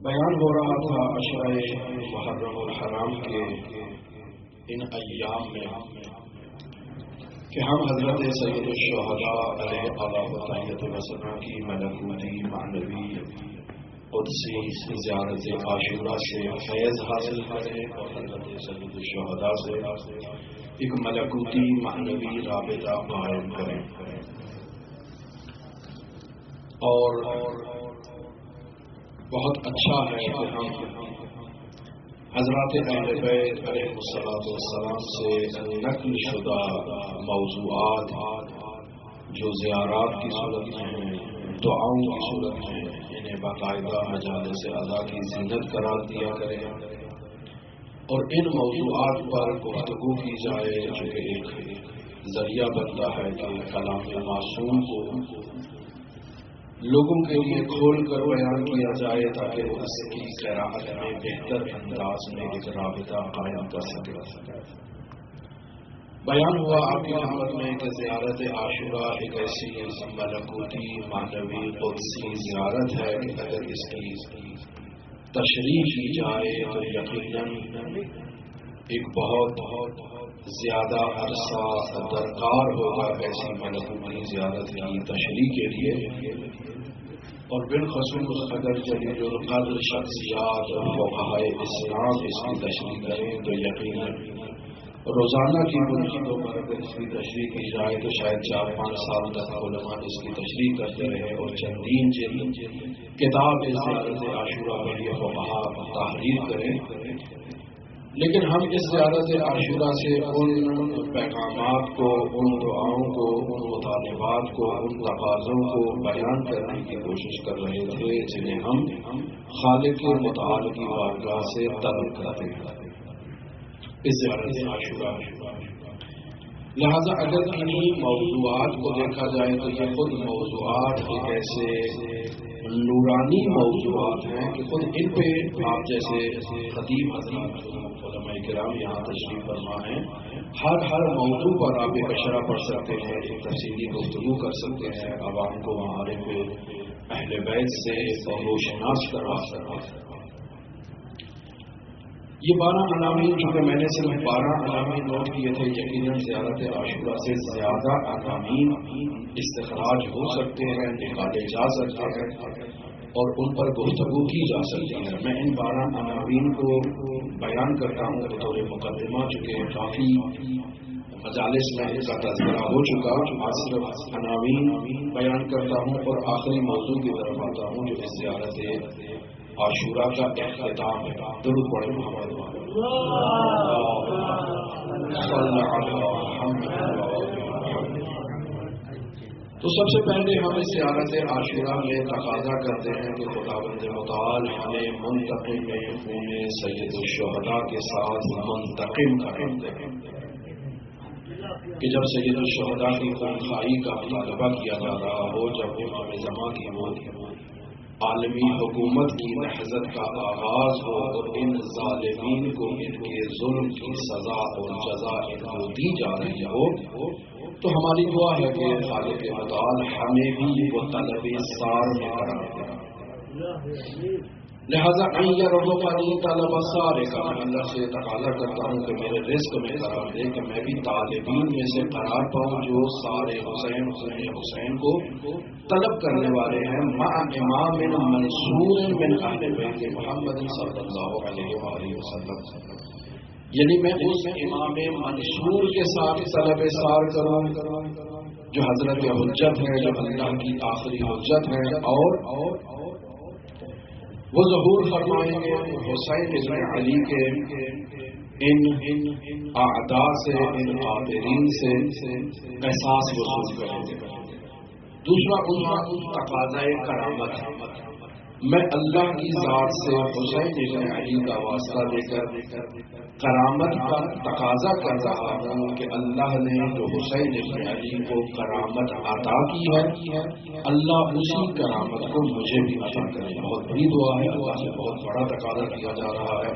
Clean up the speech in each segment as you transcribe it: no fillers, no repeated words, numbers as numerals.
بیان ہو رہا تھا عشرۂ محرم الحرام کے ان ایام میں کہ ہم حضرت سید الشہداء علیہ الطاہرۃ وسلم کی ملکوتی معنوی قدسی زیارت عاشورہ سے فیض حاصل کریں اور حضرت سید الشہداء سے ایک ملکوتی معنوی رابطہ قائم کریں اور بہت اچھا ہے کہ ہم حضرات اہل بیت علیہ السلام سے نقل شدہ موضوعات جو زیارات کی صورت میں ہیں، دعاؤں کی صورت میں انہیں باقاعدہ مجالس ادا کی زینت قرار دیا کریں اور ان موضوعات پر گفتگو کی جائے جو کہ ایک ذریعہ بنتا ہے کہ کلام معصوم کو لوگوں کے لیے کھول کر بیان کیا جائے تاکہ اس کی قراءت میں بہتر انداز میں ایک رابطہ قائم کر سکے۔ بیان ہوا آپ کی خدمت میں کہ زیارت عاشورہ ایک ایسی ملکوتی معنوی قدسی زیارت ہے کہ اگر اس کی تشریح کی جائے تو یقیناً ایک بہت زیادہ عرصہ درکار ہوگا ایسی ملکوتی زیارت کی تشریح کے لیے، اور بالخصوص اگر جلیل القدر شخصیات اور فقہائے اسلام اس کی تشریح کریں تو یقیناً روزانہ کی بنیادوں پر اگر اس کی تشریح کی جائے تو شاید 4-5 سال تک علماء اس کی تشریح کرتے رہے اور چندین جلد کتاب زیارت عاشورہ کے لیے فقہا تحریر کریں، لیکن ہم اس زیارت عاشورہ سے ان پیغامات کو، ان دعاؤں کو، ان مطالبات کو، ان تقاضوں کو بیان کرنے کی کوشش کر رہے تھے جنہیں ہم خالق متعال کی بارگاہ سے طلب کرتے ہیں اس زیارت عاشورہ۔ لہذا اگر انہی موضوعات کو دیکھا جائے تو یہ خود موضوعات ایک ایسے نورانی موضوعات ہیں کہ خود ان پہ آپ جیسے خطیب حضرات علماء کرام یہاں تشریف فرما ہیں، ہر موضوع پر آپ ایک اشرہ پڑھ سکتے ہیں، ایک تفصیلی گفتگو کر سکتے ہیں، عوام کو ہمارے پہ اہل بیت سے روشناس کروا سکتے ہیں۔ یہ 12 عناوین چونکہ میں نے صرف 12 عناوین نوٹ کیے تھے، یقیناً زیارت عاشورہ سے زیادہ عناوین استخراج ہو سکتے ہیں، نکالے جا سکتے ہیں اور ان پر گفتگو کی جا سکتی ہے۔ میں ان 12 عناوین کو بیان کرتا ہوں بطور مقدمہ، چونکہ کافی مجالس میں اس کا تذکرہ ہو چکا، آج صرف عناوین بیان کرتا ہوں اور آخری موضوع کی طرف آتا ہوں جو اس زیارت عاشورہ کا اختتام ہے۔ درود پڑھیں محمد صلی اللہ علیہ۔ تو سب سے پہلے ہم اس زیارت عاشورہ میں تقاضا کرتے ہیں کہ خداوند متعال ہمیں منتقم خون سید الشہداء کے ساتھ منتقم کر دے کہ جب سید الشہداء کی خونخواہی کا مطالبہ کیا جا رہا ہو، جب امام زمان کی وہ عالمی حکومت کی نہضت کا آغاز ہو اور ان ظالمین کو ان کے ظلم کی سزا اور جزا ان کو دی جا رہی ہو، تو ہماری دعا ہے کہ خالق متعال ہمیں بھی وہ طلب سار میں قرار دے۔ لہذا رزقنی طلب سار کا میں اللہ سے تقاضا کرتا ہوں کہ میرے رزق میں قرار دے کہ میں بھی طالبین میں سے قرار پاؤں جو سارے حسین کو طلب کرنے والے ہیں، مع امام منصور من اہل بیت محمد صلی اللہ علیہ وآلہ وسلم، یعنی میں اس امام منصور کے ساتھ طلب سار کروں جو حضرت حجت ہے، جو اللہ کی آخری حجت ہے، اور وہ ظہور فرمائیں گے حسین ابن علی کے ان اعداء سے، ان قاتلین سے احساس وصول کریں گے۔ دوسرا ان تقاضۂ کرامت، میں اللہ کی ذات سے حسین ابن علی کا واسطہ لے کر کرامت کا تقاضا کر رہا ہوں کہ اللہ نے جو حسین ابن علی کو کرامت عطا کی ہے، اللہ اسی کرامت کو مجھے بھی عطا کرے۔ بہت بڑی دعا ہے، اللہ سے بہت بڑا تقاضا کیا جا رہا ہے۔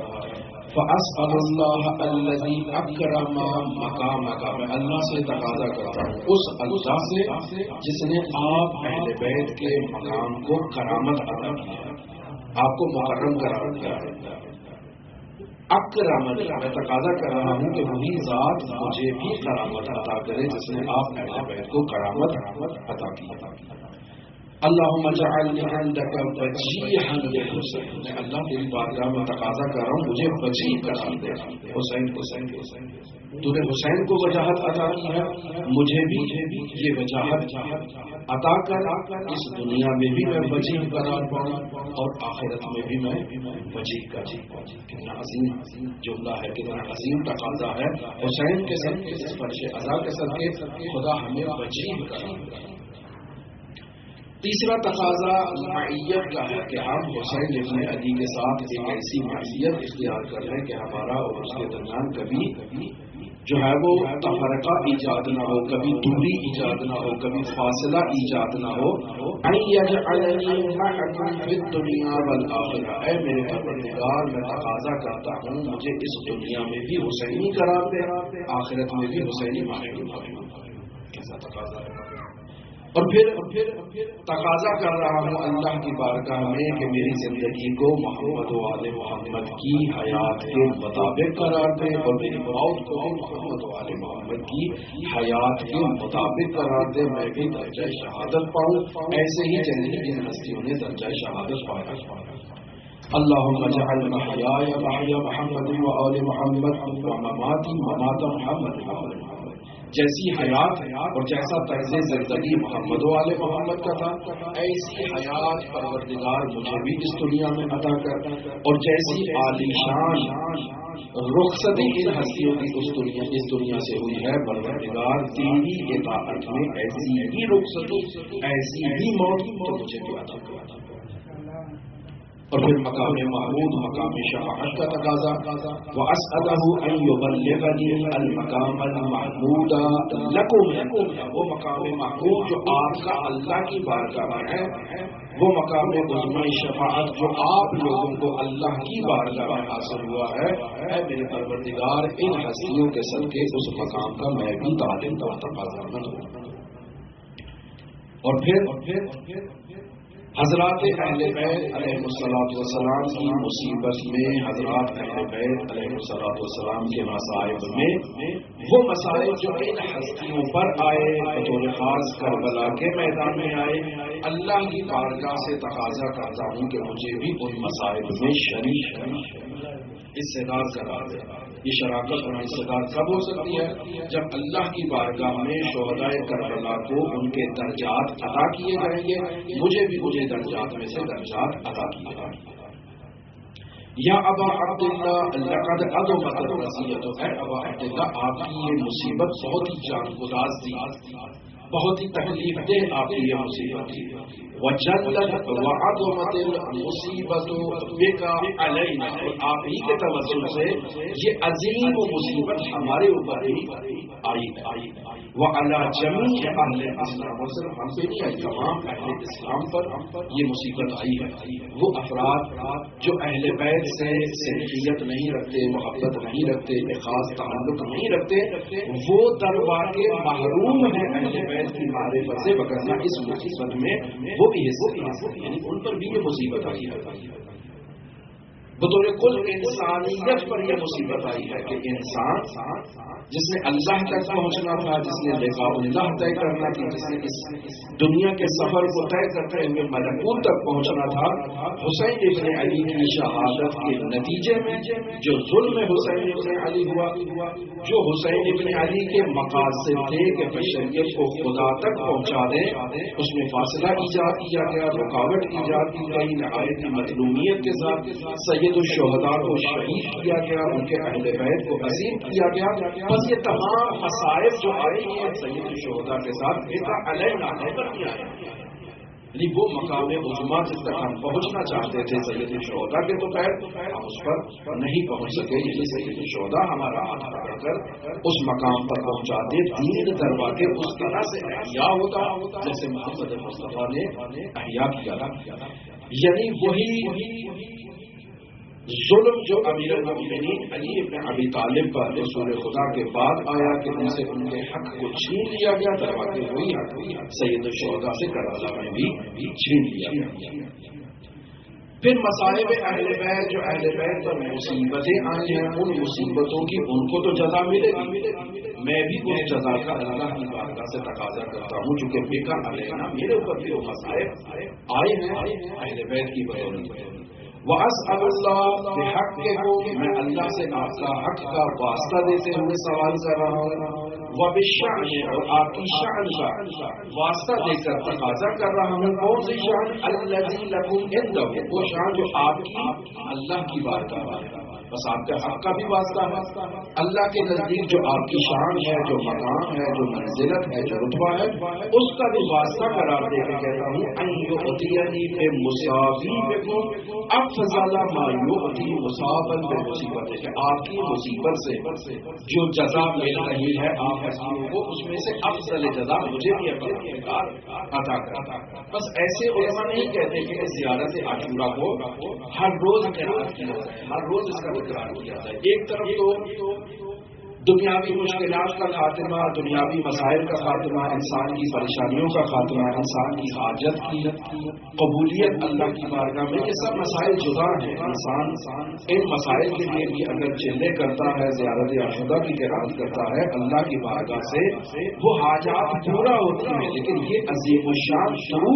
فَأَسْأَلُ اللَّهَ الَّذِي أَكْرَمَ مَقَامَكَ، میں اللہ سے تقاضا کرتا ہوں اس اللہ سے جس نے آپ اہل بیت کے مقام کو کرامت عطا کی ہے۔ آپ کو مکرم قرار دیا ہے. اکرمنی، میں تقاضا کر رہا ہوں کہ وہی ذات مجھے بھی کرامت عطا کرے جس نے آپ اہل بیت کو کرامت عطا کی. اللہم اجعلنی عندک وجیحا بالحسین، میں اللہ تیری بارگاہ میں تقاضا کر رہا ہوں مجھے وجیح قرار دے. حسین تو نے حسین کو وجاہت عطا کی ہے، مجھے بھی یہ وجاہت عطا کر. اس دنیا میں بھی میں وجیح قرار پاؤں اور آخرت میں بھی میں وجیح قرار پاؤں. کتنا عظیم جملہ ہے، کتنا عظیم تقاضا ہے. حسین کے صدقے، اس فرش عزا کے صدقے خدا ہمیں وجیح قرار دے. تیسرا تقاضا معیت کا ہے کہ ہم حسین ابن علی کے ساتھ ایک ایسی معیت اختیار کر لیں کہ ہمارا اور اس کے درمیان کبھی جو ہے وہ تفرقہ ایجاد نہ ہو، کبھی دوری ایجاد نہ ہو، کبھی فاصلہ ایجاد نہ ہو. ان یجعلنی معکم فی الدنیا والآخرہ، اے میرے پروردگار میں تقاضا کرتا ہوں مجھے اس دنیا میں بھی حسینی قرار دے، آخرت میں بھی حسینی محروم ہو. کیسا تقاضا ہے. اور پھر تقاضا کر رہا ہوں اللہ کی بارگاہ میں کہ میری زندگی کو محمد و آل محمد کی حیات کے مطابق قرار دے، اور میری موت کو محمد و آل محمد کی حیات کے مطابق قرار دے. میں بھی درجہ شہادت پاؤں ایسے ہی جنہی جن ہستیوں نے درجہ شہادت پایا. اللہم اجعل محیایا محیا محمد و آل محمد و مماتی ممات محمد و آل محمد. جیسی حیات اور جیسا طرز زندگی محمد و آل محمد کا تھا، ایسی حیات پروردگار مجھے بھی اس دنیا میں عطا کر. اور جیسی عالیشان رخصتی ان ہستیوں کی اس دنیا سے ہوئی ہے، پروردگار تیری اطاعت میں ایسی ہی رخصتی، ایسی ہی موت تو مجھے بھی عطا کر. اور پھر مقام محمود، مقام شفاعت کا تقاضا. وَأَسْأَلَهُ أَن يُبَلِّغَنِي الْمَقَامَ الْمَحْمُودَ لَكُمْ، وہ مقام محمود جو آپ کا اللہ کی بارگاہ میں ہے، وہ مقام عظمی شفاعت جو آپ لوگوں کو اللہ کی بارگاہ میں حاصل ہوا ہے. اے میرے پروردگار ان ہستیوں کے صدقے اس مقام کا میں بھی طالب اور تقاضا مند ہوں. اور پھر حضرات اہل بیت علیہ الصلوۃ والسلام کی مصیبت میں، حضرات اہل بیت علیہ الصلوۃ والسلام کے مصائب میں، وہ مصائب جو ان ہستیوں پر آئے، بطور خاص کربلا کے میدان میں آئے، اللہ کی بارگاہ سے تقاضا کرتا ہوں کہ مجھے بھی ان مصائب میں شریک حصہ دار قرار دے. یہ شراکت اور حصہ دار کب ہو سکتی ہے؟ جب اللہ کی بارگاہ میں شہدائے کربلا کو ان کے درجات عطا کیے جائیں گے. مجھے بھی مجھے درجات میں سے درجات عطا کیے جائیں گے. یا ابا عبداللہ لقد عظمت الرزیۃ، اے ابا عبداللہ آپ کی یہ مصیبت بہت ہی جان گداز تھی، بہت ہی تکلیف دہ آپ کی یہ مصیبت تھی. وجلت وعظمت المصیبت بک علینا، اور آپ ہی کے توسل سے یہ عظیم مصیبت ہمارے اوپر ہی آئی. وعلی جمیع اہل اسلام، اور صرف ہم پہ نہیں آئی، تمام اہل اسلام پر یہ مصیبت آئی ہے. وہ افراد جو اہل بیت سے سنخیت نہیں رکھتے، محبت نہیں رکھتے، خاص تعلق نہیں رکھتے، وہ درواقع محروم ہیں اہل بیت کی معرفت سے، وگرنہ اس مصیبت میں وہ بھی حصہ یعنی ان پر بھی یہ مصیبت آئی ہے. بطور کل انسانیت پر یہ مصیبت آئی ہے کہ انسان جس نے اللہ تک پہنچنا تھا، جس نے لقاء اللہ طے کرنا تھی، جس نے اس دنیا کے سفر کو طے کرتے ہوئے ملکوت تک پہنچنا تھا، حسین ابن علی کی شہادت کے نتیجے میں جو ظلم حسین ابن علی ہوا، جو حسین ابن علی کے مقاصد تھے کہ بشریت کو خدا تک پہنچا دیں، اس میں فاصلہ ایجاد کیا گیا، رکاوٹ ایجاد کی گئی، نہایت مظلومیت کے ساتھ سید الشہداء کو شہید کیا گیا، ان کے اہل بیت کو اسیر کیا گیا. بس یہ تمام مصائب جو آئے ہیں سید الشہداء کے ساتھ ایسا علیہ پر نہیں آئے. یعنی وہ مقام عظمیٰ جس تک ہم پہنچنا چاہتے تھے سید الشہداء کے تو خیر ہم اس پر نہیں پہنچ سکے. یعنی سید الشہداء ہمارا ہاتھ پکڑ کر اس مقام پر پہنچاتے، دین درواقع اس طرح سے احیاء ہوتا جیسے محمد مصطفیٰ نے احیاء کیا تھا. یعنی وہی ظلم جو امیر المؤمنین علی ابن ابی طالب پر رسول خدا کے بعد آیا کہ ان سے ان کے حق کو چھین لیا گیا، درواقع وہی حق سید الشہداء سے کربلا میں بھی چھین لیا گیا. پھر مصائب اہل بیت، جو اہل بیت پر مصیبتیں آئی ہیں، ان مصیبتوں کی ان کو تو جزا ملے گی، میں بھی اس جزا کا اللہ کی بارگاہ سے تقاضا کرتا ہوں، چونکہ بکا علینا میرے اوپر بھی وہ مصائب آئے ہیں اہل بیت کی بدولت۔ وَأَسْأَلُ اللَّهَ بِحَقِّكُمْ، میں اللہ سے آپ کا حق کا واسطہ دیتے ہوئے سوال کر رہا ہوں، وَبِالشَّأْنِ، اور آپ کی شأن کا واسطہ دے کر تقاضا کر رہا ہوں۔ کون سی شأن؟ الَّذِي لَكُمْ عِندَهُ، وہ شأن جو آپ کی اللہ کی بارگاہ ہے، بس آپ کے حق کا بھی واسطہ ہے، اللہ کے نزدیک جو آپ کی شان ہے، جو مقام ہے، جو منزلت ہے، جو رتبہ ہے، اس کا بھی واسطہ قرار دے کے کہتا ہوں، ان یؤتینی بمصابی بکم افضل ما یؤتی مصابا بمصیبت، کہ آپ کی مصیبت سے جو جزا مل رہی ہے آپ حسینوں کو، اس میں سے افضل جزا مجھے بھی عطا کرتا۔ بس ایسے علماء نہیں کہتے کہ اس زیارت عاشورہ کو ہر روز قرار کیا جائے، ہر روز اس کا تکرار کیا جائے۔ ایک طرف تو دنیاوی مشکلات کا خاتمہ، دنیاوی مسائل کا خاتمہ، انسان کی پریشانیوں کا خاتمہ، انسان کی حاجت کی قبولیت اللہ کی بارگاہ میں، یہ سب مسائل جدا ہیں۔ انسان ان مسائل کے لیے بھی اگر چلے کرتا ہے، زیارت عاشورہ کی قرآن کرتا ہے اللہ کی بارگاہ سے، وہ حاجات پورا ہوتی ہیں۔ لیکن یہ عظیم الشان شروع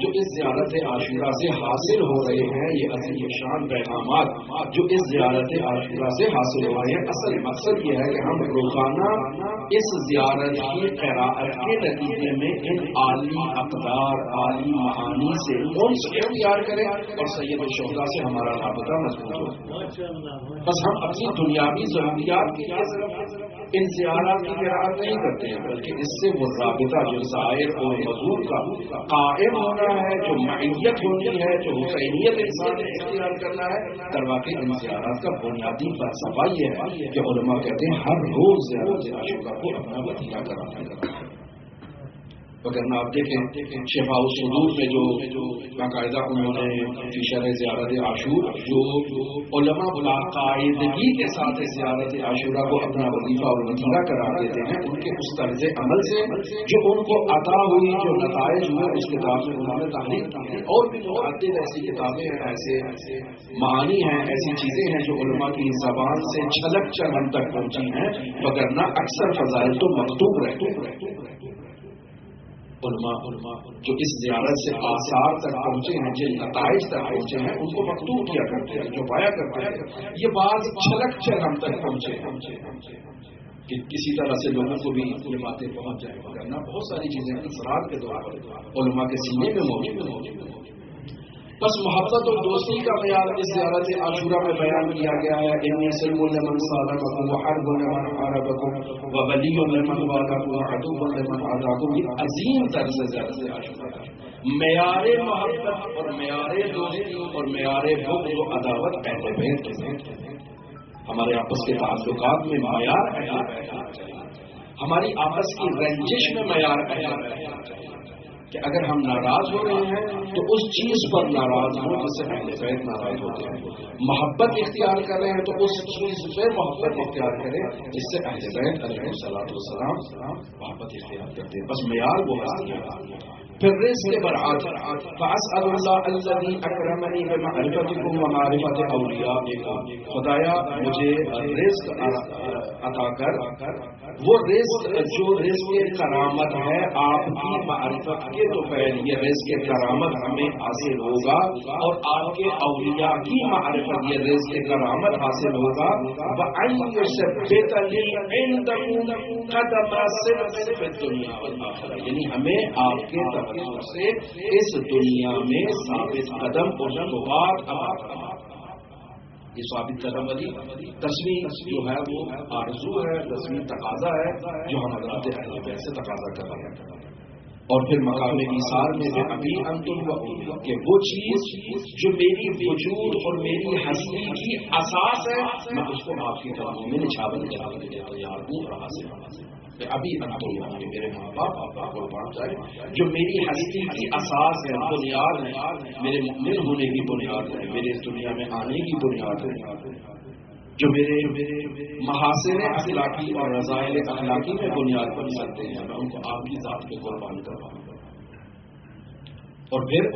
جو اس زیارت عاشورہ سے حاصل ہو رہے ہیں، یہ عظیم الشان پیغامات جو اس زیارت عاشورہ سے حاصل ہو رہے ہیں، اصل مقصد یہ ہے کہ ہم روزانہ اس زیارت کی قراءت کے نتیجے میں ان عالی اقدار، عالی معانی سے انس اختیار کریں اور سید الشہداء سے ہمارا رابطہ مضبوط ہو۔ بس ہم اپنی دنیاوی ضروریات کے لیے صرف ان زیارات کی قراءت نہیں کرتے ہیں، بلکہ اس سے وہ رابطہ جو ظاہر اور حضور کا قائم ہونا ہے، جو معیت ہونی ہے، جو حسینیت انسان نے اختیار کرنا ہے، در واقع ان زیارات کا بنیادی فلسفہ یہ ہے کہ علماء کہتے ہیں ہر روز زیارت عاشورہ کو اپنا وسیلہ کرانا ہے۔ وگرنہ آپ دیکھیں شفاء الصدور میں جو باقاعدہ انہوں نے فی شرح زیارت عاشور، جو علماء باقاعدگی کے ساتھ زیارت عاشورہ کو اپنا وظیفہ اور وسیلہ قرار دیتے ہیں، ان کے اس طرز عمل سے جو ان کو عطا ہوئی، جو نتائج ہوئے، اس کتاب میں انہوں نے تحریر کی ہے۔ اور بھی متعدد ایسی کتابیں ہیں، ایسے معانی ہیں، ایسی چیزیں ہیں جو علماء کی زبان سے چھلک کر ہم تک پہنچی ہیں، وگرنہ اکثر فضائل تو مکتوب رہتے ہیں۔ علماء جو اس زیارت سے آثار تک پہنچے ہیں، جن نتائج تک پہنچے ہیں، ان کو مکتوب کیا کرتے ہیں، جو پایا کرتے ہیں۔ یہ بات چھلک کر ہم تک پہنچے کہ کسی طرح سے لوگوں کو بھی یہ باتیں پہنچ جائیں، وگرنہ بہت ساری چیزیں اثرات کے طور پر علماء کے سینے میں موجود ہیں۔ بس محبت اور دوستی کا معیار اس زیارت عاشورہ میں بیان کیا گیا ہے۔ انی سلم لمن صالحکم وحرب لمن حاربکم وولی لمن والاکم وعدو لمن عاداکم، یہ عظیم طرز زیارت عاشورہ ہے۔ معیار محبت اور معیار دوستی اور معیار بغض و عداوت اہل بیت کے ہیں۔ ہمارے آپس کے تعلقات میں معیار اہل بیت ہونا چاہیے، ہماری آپس کی رنجش میں معیار اہل بیت ہونا چاہیے کہ اگر ہم ناراض ہو رہے ہیں تو اس چیز پر ناراض ہو جس سے اہل بیت ناراض ہوتے ہیں، محبت اختیار کر رہے ہیں تو اس چیز سے محبت اختیار کریں جس سے اہل بیت علیہ الصلوۃ والسلام محبت اختیار کرتے ہیں۔ بس معیار وہ ہے۔ پھر رزق کے برآت، فاسأل اللہ الذی اکرمنی بمعرفتکم ومعرفت اولیائکم، خدایا مجھے رزق عطا کر، وہ رزق جو رزق کرامت ہے آپ کی معرفت کے تو پہلے یہ رزق کرامت ہمیں حاصل ہوگا، اور آپ کے اولیاء کی معرفت یہ رزق کرامت حاصل ہوگا۔ وَأَن يُثَبِّتَ لِي عِندَكُمْ قَدَمَ صِدْقٍ فِي الدُّنْيَا وَالْآخِرَةِ، یعنی ہمیں آپ کے توسط سے اس دنیا میں ثابت قدم اور ثبات عطا کرنا۔ یہ ثابت قدم والی تصویر جو ہے وہ آرزو ہے، تصویر تقاضا ہے جو ہم حضرات اہل بیت سے تقاضا کر رہے ہیں۔ اور پھر مقام ایثار میں بھی ابھی انتم و کہ وہ چیز جو میری وجود اور میری ہستی کی اساس ہے، میں اس کو آپ کی قدموں میں نچھاور کرنے کے لیے تیار ہوں اور حاصل ہوں۔ ابھی انتم یعنی میرے ماں باپ آپ کو پڑھ جائے جو میری ہستی کی اساس ہے، بنیاد ہے، میرے مؤمن ہونے کی بنیاد ہے، میرے اس دنیا میں آنے کی بنیاد ہے، جو میرے محاسن اخلاقی اور رضائل اخلاقی میں بنیاد بن سکتے ہیں، میں ان کو آپ کی ذات پہ قربان کرواؤں۔ اور پھر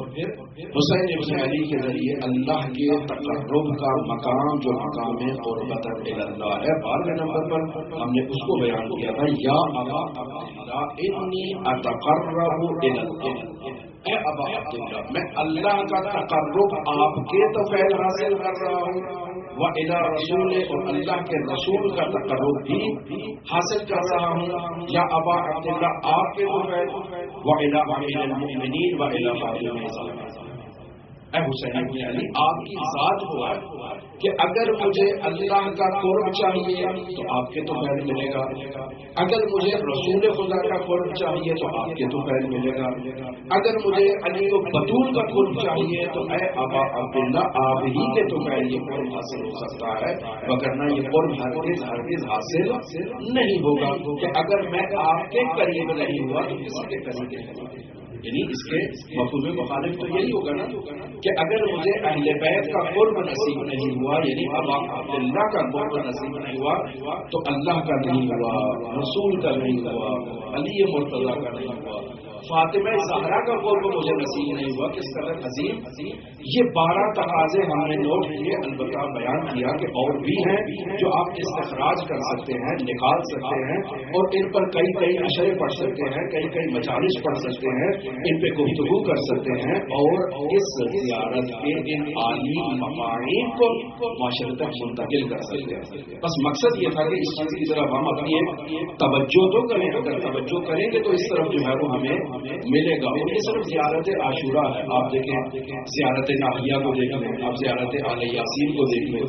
حسین ابن علی کے ذریعے اللہ کے تقرب کا مقام جو مقام قربت اللہ ہے 12 نمبر پر ہم نے اس کو بیان کیا تھا، یا ابا عبداللہ انی اتقرب الی اللہ، اے ابا عبداللہ میں اللہ کا تقرب آپ کے توفیل حاصل کر رہا ہوں، وَإِلَى رسول اور اللہ کے رسول کا تقرب بھی حاصل کر رہا ہوں، یا ابا عبداللہ آپ کے توفیل، وَإِلَى أَمِيرِ الْمُؤْمِنِينَ وَإِلَى خَاتِمِ الصَّالِحِينَ۔ اے حسین ابن علی آپ کی ذات ہوا کہ اگر مجھے اللہ کا قرب چاہیے تو آپ کے تو فیض ملے گا، اگر مجھے رسول خدا کا قرب چاہیے تو آپ کے تو فیض ملے گا، اگر مجھے علی و بطول کا قرب چاہیے تو اے ابا عبداللہ آپ ہی کے تو فیض یہ قرب حاصل ہو سکتا ہے، وگرنہ یہ قرب ہرگز حاصل نہیں ہوگا کہ اگر میں آپ کے قریب نہیں ہوا تو کسی کے قریب نہیں۔ یعنی اس کے مفہوم مخالف تو یہی ہوگا نا کہ اگر مجھے اہل بیت کا قرب نصیب نہیں ہوا، یعنی ابا عبداللہ کا قرب نصیب نہیں ہوا تو اللہ کا نہیں ہوا، رسول کا نہیں ہوا، علی مرتضیٰ کا نہیں ہوا، فاطمہ زہرا کا قرب مجھے نصیب نہیں ہوا۔ کس طرح عظیم یہ 12 تقاضے ہم نے نوٹ کیے، البتہ بیان کیا کہ اور بھی ہیں جو آپ استخراج کر سکتے ہیں، نکال سکتے ہیں، اور ان پر کئی اشرے پڑھ سکتے ہیں، کئی مجالس پڑھ سکتے ہیں، ان پہ گفتگو کر سکتے ہیں، اور اس زیارت کے ان عالی مقامین کو معاشرے تک منتقل کر سکتے ہیں۔ بس مقصد یہ تھا کہ اس چیز کی طرف ہم اپنی ایک توجہ تو کریں، اگر توجہ کریں گے تو اس طرف جو ہے وہ ہمیں ملے گا۔ اور یہ صرف زیارت عاشورہ ہے، آپ دیکھیں زیارت ناحیہ کو دیکھ لیں، اب زیارت آل یاسین کو دیکھ لیں،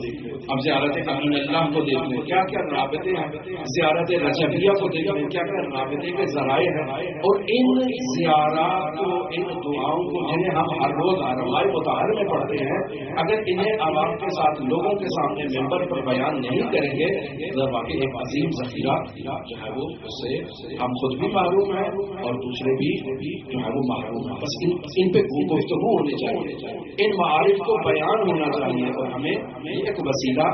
اب زیارت امین اللہ کو دیکھ لیں، کیا کیا رابطے ہیں، زیارت رجبیہ کو دیکھ لیں، کیا کیا رابطے کے ذرائع ہیں۔ اور ان زیارات کو، ان دعاؤں کو جنہیں ہم ہر روز رمائے مطہر میں پڑھتے ہیں، اگر انہیں عوام کے ساتھ لوگوں کے سامنے ممبر پر بیان نہیں کریں گے تو واقعی ایک عظیم ذخیرہ جو ہے وہ اس سے ہم خود بھی محروم ہیں اور دوسرے بھی جو ہے وہ محروم ہیں۔ بس ان پہ گفتگو ہونی چاہیے، ان معارف کو بیان ہونا چاہیے، اور ہمیں ایک وسیلہ،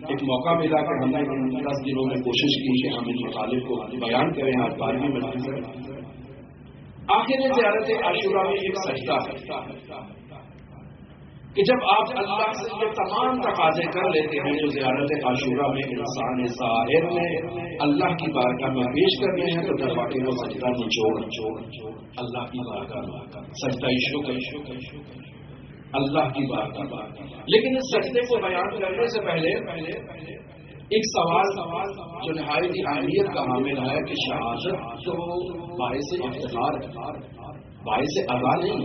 ایک موقع ملا کہ ہم نے ان 10 دنوں میں کوشش کی کہ ہم ان مطالب کو بیان کریں۔ آج 12ویں مجلس ہے۔ آخر زیارت عاشورہ میں ایک سجدہ ہے کہ جب آپ اللہ سے یہ تمام تقاضے کر لیتے ہیں جو زیارت عاشورہ میں انسان ظاہر میں اللہ کی بارگاہ میں پیش کرنے ہیں، تو در واقع وہ سجدہ نچوڑ اللہ کی بارگاہ، سجدہ شکر اللہ کی بارگاہ۔ لیکن اس سجدے کو بیان کرنے سے پہلے ایک سوال جو نہایت ہی اہمیت کا حامل ہے کہ شہادت جو باعث افتخار ہے، باعث ادا نہیں۔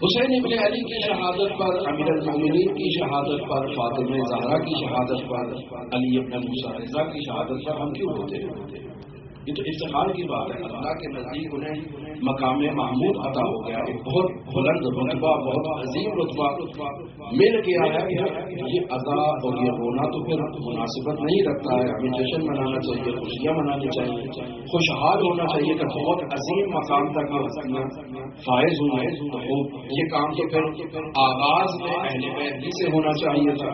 حسین ابن علی کی شہادت پر، امیر المومنین کی شہادت پر، فاطمہ زہرا کی شہادت پر، علی ابن موسیٰ رضا کی شہادت پر ہم کیوں ہوتے ہیں؟ یہ تو افتخار کی بات ہے۔ اللہ کے نزدیک انہیں مقام محمود عطا ہو گیا، ایک بہت بلند رتبہ، بہت عظیم رتبہ مل گیا ہے۔ یہ ادا اور یہ رونا تو پھر مناسبت نہیں رکھتا ہے، ہمیں جشن منانا چاہیے، خوشیاں منانی چاہیے، خوشحال ہونا چاہیے کہ بہت عظیم مقام تک یہ ہستیاں فائز ہوئے۔ یہ کام تو پھر آغاز میں اہل بیت سے ہونا چاہیے تھا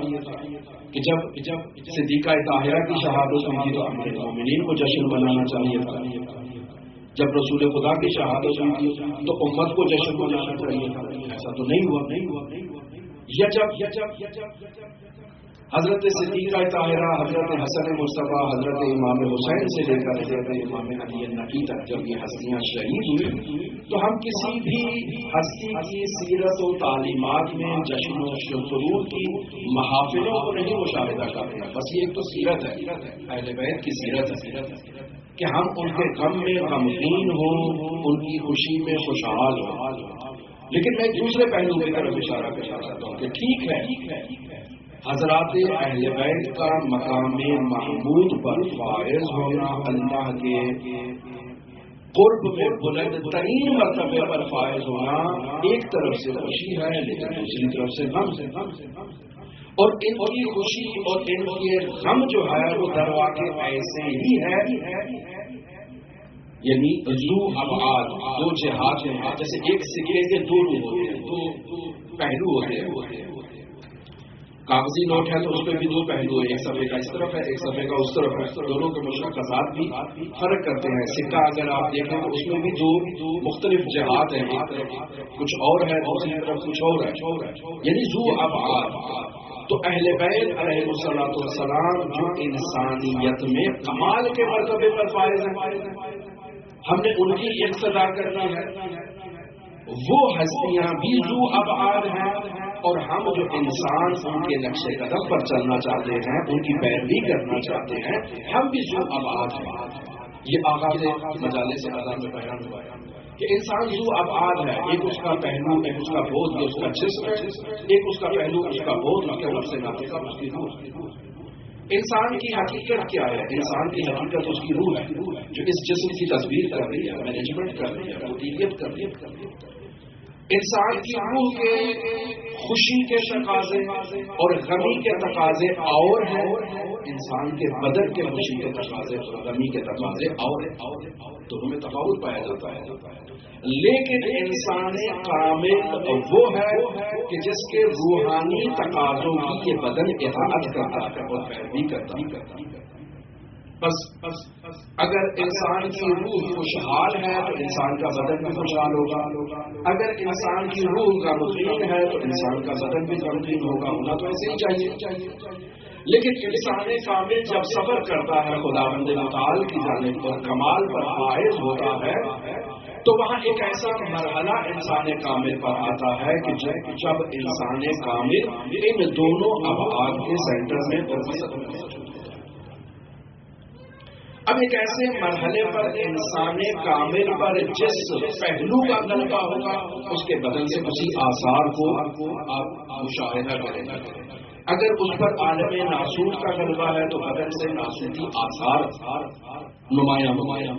کہ جب صدیقہ طاہرہ کی شہادت ہوئی تھی تو امیر المومنین کو جشن منانا چاہیے تھا، جب رسول خدا کی شہادت ہوئی تھی تو امت کو جشن منانا چاہیے تھا، ایسا تو نہیں ہوا۔ یا جب حضرت صدیقہ طاہرہ، حضرت حسن مصطفیٰ، حضرت امام حسین سے لے کر حضرت امام علی النقی تک جب یہ ہستیاں شہید ہوئی تو ہم کسی بھی ہستی کی سیرت و تعلیمات میں جشن و سرور کی محافلوں کو نہیں مشاہدہ کرتے ہیں۔ بس یہ ایک تو سیرت ہے، اہل بیت کی سیرت ہے کہ ہم ان کے غم میں غمگین ہوں، ان کی خوشی میں خوشحال ہوں۔ لیکن میں ایک دوسرے پہلو کی طرف اشارہ کرنا چاہتا ہوں کہ ٹھیک ہے حضرات اہل بیت کا مقام محمود پر فائز ہونا، اللہ کے قرب میں بلند ترین مرتبے پر فائز ہونا ایک طرف سے خوشی ہے، لیکن دوسری طرف سے غم، اور ان کی خوشی اور ان کے غم جو ہے وہ درواقع ایسے ہی ہے، یعنی دو ابعاد، دو جہات ہیں، جیسے ایک سکے کے دو روح ہوتے ہیں، دو پہلو ہوتے ہیں۔ کاغذی نوٹ ہے تو اس میں بھی دو پہلو ہے، ایک صفحے کا اس طرف ہے، ایک صفحے کا اس طرف ہے، دونوں کے مشخصات بھی فرق کرتے ہیں۔ سکہ اگر آپ دیکھیں تو اس میں بھی دو مختلف جہات ہیں، ایک طرف کچھ اور ہے، دوسری طرف کچھ اور ہے، یعنی ذو ابعاد۔ تو اہل بیت علیہ الصلوۃ والسلام جو انسانیت میں کمال کے مرتبے پر فائز ہیں، ہم نے ان کی اقتدا کرنا ہے۔ وہ ہستیاں بھی ذو ابعاد ہیں، اور ہم جو انسان ان کے نقش قدم پر چلنا چاہتے ہیں، ان کی پیروی کرنا چاہتے ہیں، ہم بھی ذو ابعاد ہیں۔ یہ آغاز مجالس اعلیٰ میں بیان ہوا ہے کہ انسان ذو ابعاد ہے، ایک اس کا پہلو، ایک اس کا بود، یہ اس کا جسم ہے، ایک اس کا پہلو، اس کا بود، اس کے نفس ناطقہ، اس کی روح۔ انسان کی حقیقت کیا ہے؟ انسان کی حقیقت اس کی روح ہے، جو اس جسم کی تصویر کر رہی ہے، مینجمنٹ کر رہی ہے، مدیریت کر رہی ہے۔ انسان کی روح کے خوشی کے تقاضے اور غمی کے تقاضے اور ہیں، انسان کے بدن کے خوشی کے تقاضے اور غمی کے تقاضے اور دونوں میں تفاوت پایا جاتا ہے۔ لیکن انسان کامل وہ ہے کہ جس کے روحانی تقاضوں کی یہ بدن اطاعت کرتا ہے اور پیروی کرتا ہے۔ بس اگر انسان کی روح خوشحال ہے تو انسان کا بدن بھی خوشحال ہوگا، اگر انسان کی روح غمگین ہے تو انسان کا بدن بھی غمگین ہوگا، ہونا تو ایسے ہی چاہیے۔ لیکن انسان کامل جب صبر کرتا ہے خداوند متعال کی جانب اور کمال پر فائز ہوتا ہے، تو وہاں ایک ایسا مرحلہ انسان کامل پر آتا ہے کہ جب انسان کامل ان دونوں ابعاد کے سینٹر میں اور وسط میں موجود ہے۔ اب ایک ایسے مرحلے پر انسان کامل پر جس پہلو کا غلبہ ہوگا، اس کے بدن سے اسی آثار کو آپ مشاہدہ کریں گے۔ اگر اس پر عالم ناسوت کا غلبہ ہے تو بدن سے ناسوتی آثار نمایاں،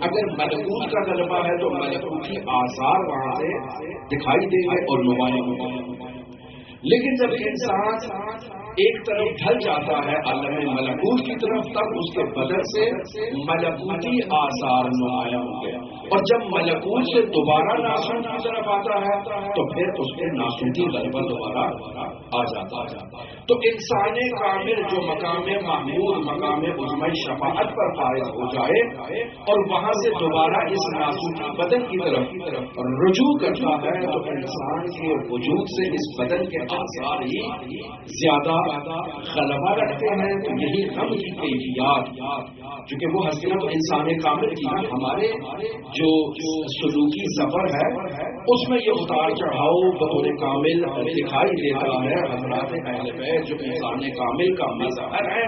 اگر ملکوت کا غلبہ ہے تو ملکوتی آثار وہاں سے دکھائی دیں گے اور نمایاں۔ لیکن جب انسان ایک طرف ڈھل جاتا ہے عالم ملکوت کی طرف، تب اس کے بدن سے ملکوتی آثار نمایاں ہوں گے، اور جب ملکوت سے دوبارہ ناسوت کی طرف آتا ہے تو پھر اس کے ناسوتی غلبہ دوبارہ آ جاتا ہے۔ تو انسان کامل جو مقام محمود، مقام عظمی شفاعت پر فائز ہو جائے اور وہاں سے دوبارہ اس ناسوتی بدن کی طرف رجوع کرتا ہے، تو انسان کے وجود سے اس بدن کے آثار ہی زیادہ غلبہ رکھتے ہیں۔ تو یہی غم کی کیفیات، چونکہ وہ حقیقت انسان کامل کی ہمارے جو سلوکی سفر ہے اس میں یہ اتار چڑھاؤ بطور کامل دکھائی دیتا ہے۔ حضرات اہل بیت جو انسان کامل کا مظہر ہے،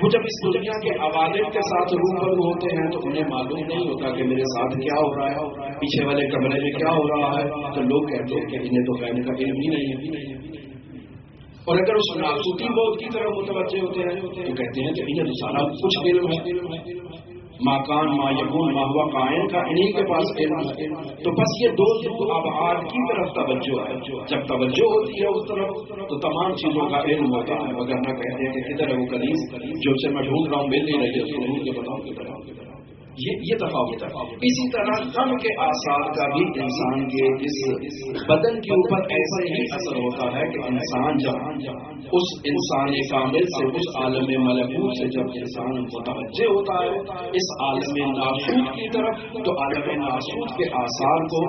وہ جب اس دنیا کے عوالم کے ساتھ روبرو ہوتے ہیں تو انہیں معلوم نہیں ہوتا کہ میرے ساتھ کیا ہو رہا ہے، پیچھے والے کمرے میں کیا ہو رہا ہے۔ تو لوگ کہتے ہیں کہ انہیں تو غیب کا علم ہی نہیں ہے، اور اگر اس ناسوتی موت کی طرف متوجہ ہوتے ہیں تو کہتے ہیں کہ انہیں تو سارا کچھ علم ہے، ماکان ما یکون ما ہوا قائم کا انہی کے پاس علم ہے۔ تو بس یہ دو ابعاد کی طرف توجہ ہے، جب توجہ ہوتی ہے اس طرف تو تمام چیزوں کا علم ہوتا ہے، مگر نہ کہتے ہیں کہ کدھر ہے وہ قدیم جو سے میں ڈھونڈ رہا ہوں مل نہیں رہی ہے، اس کو ڈھونڈ کے بتاؤ کدھر ہے۔ یہ تفاوت ہے۔ اسی طرح غم کے آثار کا بھی انسان کے اس بدن کے اوپر ایسے ہی اثر ہوتا ہے کہ انسان جب اس انسان کامل سے، اس عالم ملکوت سے جب انسان متوجہ ہوتا ہے اس عالم ناسوت کی طرف، تو عالم ناسوت کے آثار کو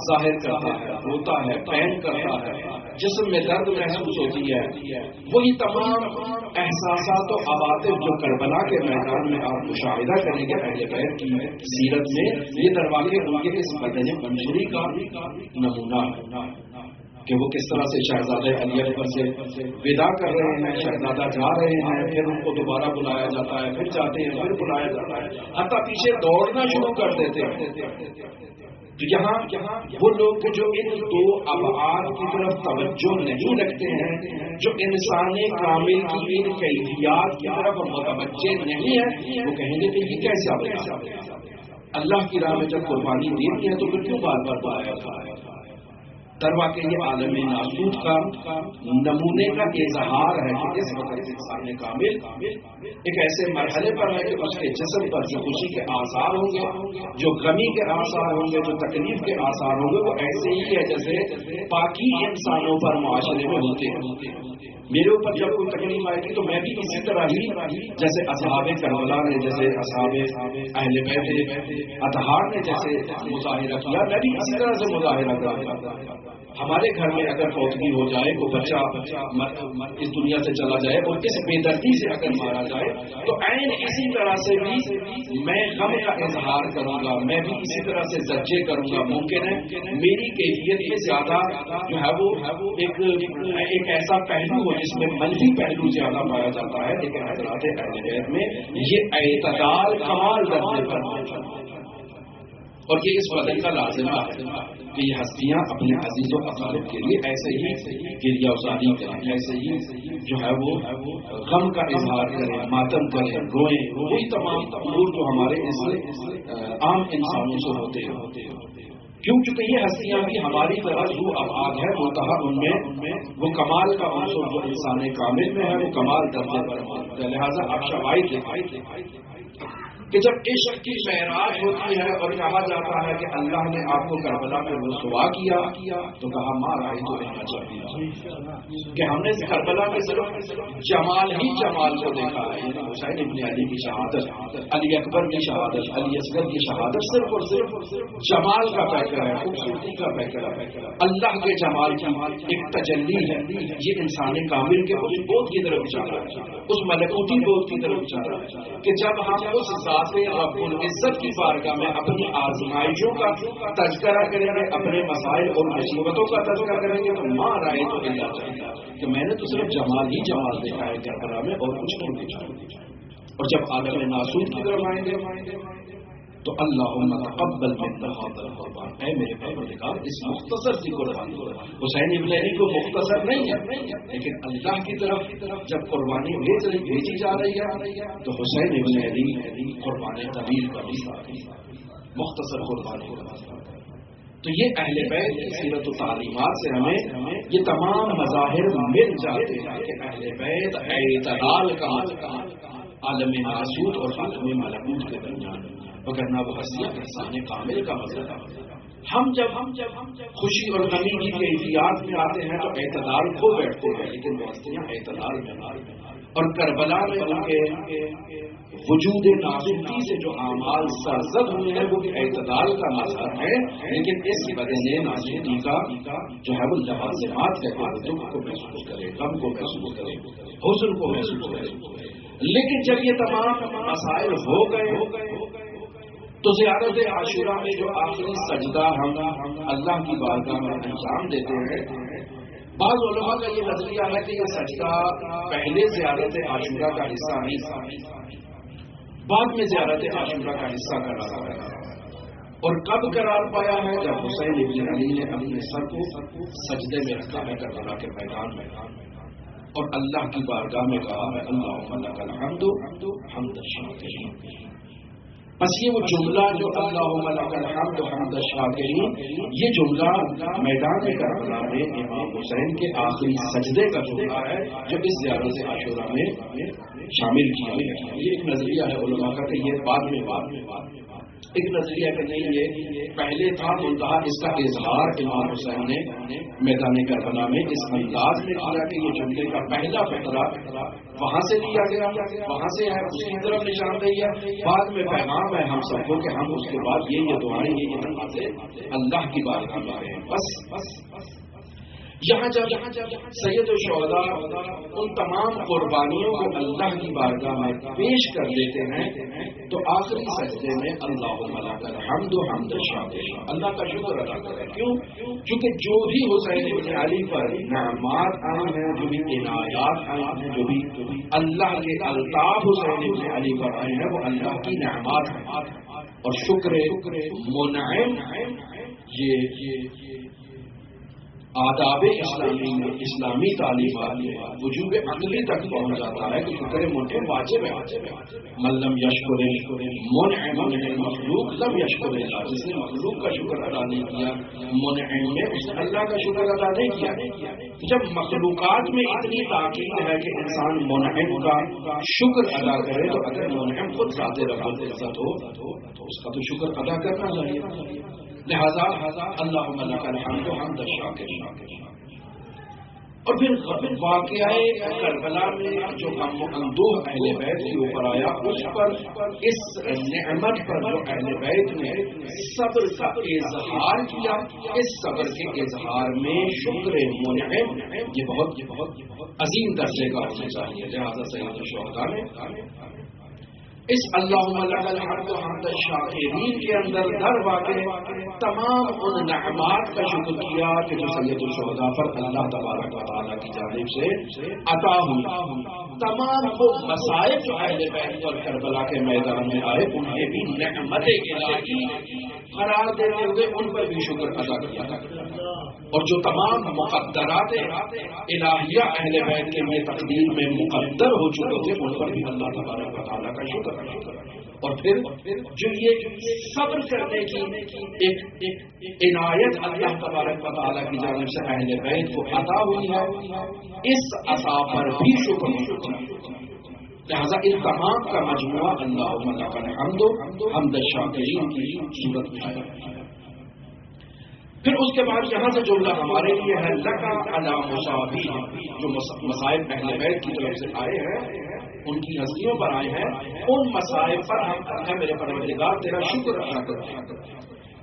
ظاہر کرتا ہے، ہوتا ہے، پین کرتا ہے، جسم میں درد محسوس ہوتی ہے۔ وہی تمام احساسات و عواطف جو کربلا کے میدان میں آپ مشاہدہ کریں گے اہل بیت کی سیرت میں، یہ دروازے ان کے اس بدن منشوری کا نمونہ ہے کہ وہ کس طرح سے شہزادہ علی اکبر سے ودا کر رہے ہیں، شہزادہ جا رہے ہیں، پھر ان کو دوبارہ بلایا جاتا ہے، پھر جاتے ہیں، پھر بلایا جاتا ہے، حتیٰ پیچھے دوڑنا شروع کر دیتے ہیں۔ تو یہاں وہ لوگ جو ان دو ابعاد کی طرف توجہ نہیں رکھتے ہیں، جو انسان کامل کی ان کیفیات کی طرف متوجہ نہیں ہے، وہ کہیں گے کہ یہ کیسا بنا؟ اللہ کی راہ میں جب قربانی دینی ہے تو پھر کیوں بار بار بلایا جا رہا ہے؟ تروا کے یہ عالم ناسوت کا نمونے کا اظہار ہے کہ اس وقت انسان کامل ایک ایسے مرحلے پر ہے کہ اس کے جسم پر جو خوشی کے آثار ہوں گے، جو غمی کے آثار ہوں گے، جو تکلیف کے آثار ہوں گے، وہ ایسے ہی ہے جیسے باقی انسانوں پر معاشرے میں ہوتے ہیں۔ میرے اوپر جب کوئی تکلیف آئے گی تو میں بھی اسی طرح ہی جیسے اصحاب کربلا نے، جیسے اصحاب اہل بیت اطہار نے جیسے مظاہرہ کیا، میں بھی اسی طرح سے مظاہرہ کروں گا۔ ہمارے گھر میں اگر فوتگی ہو جائے، کوئی بچہ اس دنیا سے چلا جائے اور اس بے دردی سے اگر مارا جائے تو عین اسی طرح سے بھی میں غم کا اظہار کروں گا، میں بھی اسی طرح سے زجے کروں گا۔ ممکن ہے میری کیفیت میں زیادہ جو ہے وہ ایک ایسا پہلو ہو جس میں منفی پہلو زیادہ پایا جاتا ہے، لیکن حضرات اہل بیت میں یہ اعتدال کمال درجے پر موجود ہے، اور یہ اس بدن کا لازمہ ہے کہ یہ ہستیاں اپنے عزیز و اقارب کے لیے ایسے ہی گریہ ازاری کریں، ایسے ہی جو ہے وہ غم کا اظہار کریں، ماتم کریں، روئیں، وہی تمام امور جو ہمارے اس عام انسانوں سے ہوتے ہیں۔ کیوں؟ چونکہ یہ ہستیاں بھی ہماری طرح ذو ابعاد ہے، منتہا ان میں وہ کمال کا عنصر جو انسان کامل میں ہے وہ کمال درجے پر موجود ہے۔ لہٰذا آپ شواہد دکھائیں کہ جب عشق کی معراج ہوتی ہے اور کہا جاتا ہے کہ اللہ نے آپ کو کربلا میں رسوا کیا تو کہا ماں رائے تو رہنا چاہیے کہ ہم نے کربلا میں صرف جمال ہی جمال کو دیکھا ہے، یعنی حسین ابن علی کی شہادت، علی اکبر کی شہادت، علی اصغر کی شہادت صرف اور صرف جمال کا پیکر ہے، خوبصورتی کا پیکر ہے، اللہ کے جمال کی ایک تجلی ہے۔ یہ انسان کامل کے اس بوت کی طرف اشارہ ہے، اس ملکوتی بوت کی طرف اشارہ ہے کہ جب ہم اس ذات رب العزت کی بارگاہ میں اپنی آزمائشوں کا تذکرہ کریں گے، اپنے مسائل اور مصیبتوں کا تذکرہ کریں گے تو ماں رائے تو اللہ چاہیے کہ میں نے تو صرف جمال ہی جمال دیکھا ہے کربلا میں اور کچھ نہیں دیکھا۔ اور جب عالم ناسوت کی طرف آئیں گے تو اللہم تقبل منا ھذا القربان، اے میرے پروردگار اس مختصر سی قربانی، حسین ابن علی کو مختصر نہیں ہے لیکن اللہ کی طرف جب قربانی بھیجی جا رہی ہے تو حسین ابن علی قربانی طویل کا مثال، مختصر قربانی کا مثال۔ تو یہ اہل بیت کی سیرت و تعلیمات سے ہمیں یہ تمام مظاہر مل جاتے ہیں کہ اہل بیت اعتدال کا عالم ناسوت اور عالم ملکوت کے درمیان، وگرنہ وہ ہستیاں انسان کامل کا مظہر ہے۔ ہم جب خوشی اور غمی کی کیفیات میں آتے ہیں تو اعتدال کھو بیٹھتے ہیں، لیکن وہ ہستیاں اعتدال میں، اور کربلا میں ان کے وجود ناسوتی سے جو اعمال سرزد ہوئے ہیں وہ بھی اعتدال کا مظہر ہے، لیکن اس بدن ناسوتی کا جو ہے وہ لوازمات ہے کہ دکھ کو محسوس کرے، غم کو محسوس کرے، حزن کو محسوس کرے۔ لیکن جب یہ تمام مسائل ہو گئے تو زیارت عاشورہ میں جو آخری سجدہ ہم اللہ کی بارگاہ میں انجام دیتے ہیں، بعض علماء کا یہ نظریہ ہے کہ یہ سجدہ پہلے زیارت عاشورہ کا حصہ نہیں، بعد میں زیارت عاشورہ کا حصہ قرار پایا، اور کب قرار پایا ہے؟ جب حسین ابن علی نے اپنے سر کو سجدے میں رکھا ہے کربلا کے میدان میں اور اللہ کی بارگاہ میں کہا ہے اللہم لک الحمد حمد الشاکرین۔ بس یہ وہ جملہ جو اللہم لک الحمد حمد الشاکرین، یہ جملہ میدان کربلا میں امام حسین کے آخری سجدے کا جملہ ہے جو اس زیارت عاشورہ میں شامل کیا گیا۔ یہ ایک نظریہ ہے علماء کا کہ یہ بعد میں ایک نظریہ کہ نہیں یہ پہلے تھا، منتہا اس کا اظہار امام حسین نے میدان کربلا میں اس انداز میں کیا کہ یہ جملے کا پہلا فقرہ وہاں سے لیا گیا، وہاں سے ہے، اس کی طرف نشاندہی ہے، بعد میں پیغام ہے ہم سب کو کہ ہم اس کے بعد یہ دعائیں یہ نمازیں اللہ کی بارگاہ میں کریں۔ بس یہاں جب سید الشہداء ان تمام قربانیوں کو اللہ کی بارگاہ میں پیش کر دیتے ہیں تو آخری سجدے میں اللہم لک الحمد حمد الشاکرین، اللہ کا شکر ادا کریں۔ کیوں؟ کیونکہ جو بھی حسین ابن علی پر نعمات آئی ہیں، جو بھی عنایات آئی ہیں، جو بھی اللہ کے الطاف حسین ابن علی پر آئے ہیں وہ اللہ کی نعمات ہیں، اور شکر منعم یہ آداب اسلامی میں، اسلامی تعلیمات میں وجوب عقلی تک پہنچ جاتا ہے کہ شکر منعم واجب ہے۔ من لم یشکر منعم المخلوق لم یشکر اللہ، جس نے مخلوق کا شکر ادا نہیں کیا منعم میں، اس نے اللہ کا شکر ادا نہیں کیا۔ جب مخلوقات میں اتنی تاکید ہے کہ انسان منعم کا شکر ادا کرے، تو اگر منعم خود ذات رب العزت ہو تو اس کا تو شکر ادا کرنا چاہیے۔ لہذا اللہم لک الحمد حمد الشاکرین۔ اور پھر واقعہ کربلا میں جو غم و اندوہ اہل بیت کے اوپر آیا، اس پر، اس نعمت پر جو اہل بیت نے صبر کا اظہار کیا، اس صبر کے اظہار میں شکر منعم یہ بہت عظیم درجے کا ہونا چاہیے۔ لہذا سید الشہداء نے اس اللہم لک الحمد حمد الشاکرین کے اندر در واقع تمام ان نعمات کا شکر کیا کہ جو سید الشہداء پر اللہ تبارک و تعالیٰ کی جانب سے عطا ہوئی۔ تمام وہ مصائب جو اہل بیت پر کربلا کے میدان میں آئے، انہیں بھی نعمت الہی قرار دیتے ہوئے ان پر بھی شکر ادا کیا، اور جو تمام مقدرات الہیہ اہل بیت کے لیے تقدیر میں مقدر ہو چکے تھے، ان پر بھی اللہ تبارک و تعالیٰ کا شکر۔ اور پھر جو یہ صبر کرنے کی ایک عنایت اللہ تبارک و تعالیٰ کی جانب سے اہل بیت کو عطا ہوئی ہے، اس عطا پر بھی شکر ہونا چاہیے۔ لہذا ان تمام کا مجموعہ اللہم لک الحمد حمد الشاکرین کی صورت میں ہے۔ پھر اس کے بعد یہاں سے جملہ ہمارے لیے ہے لکا علی مصابی، جو مصائب اہل بیت کی طرف سے آئے ہیں، ان کی ہستیوں پر آئے ہیں، ان مصائب پر ہم اے میرے پروردگار تیرا شکر ادا کرتے ہیں۔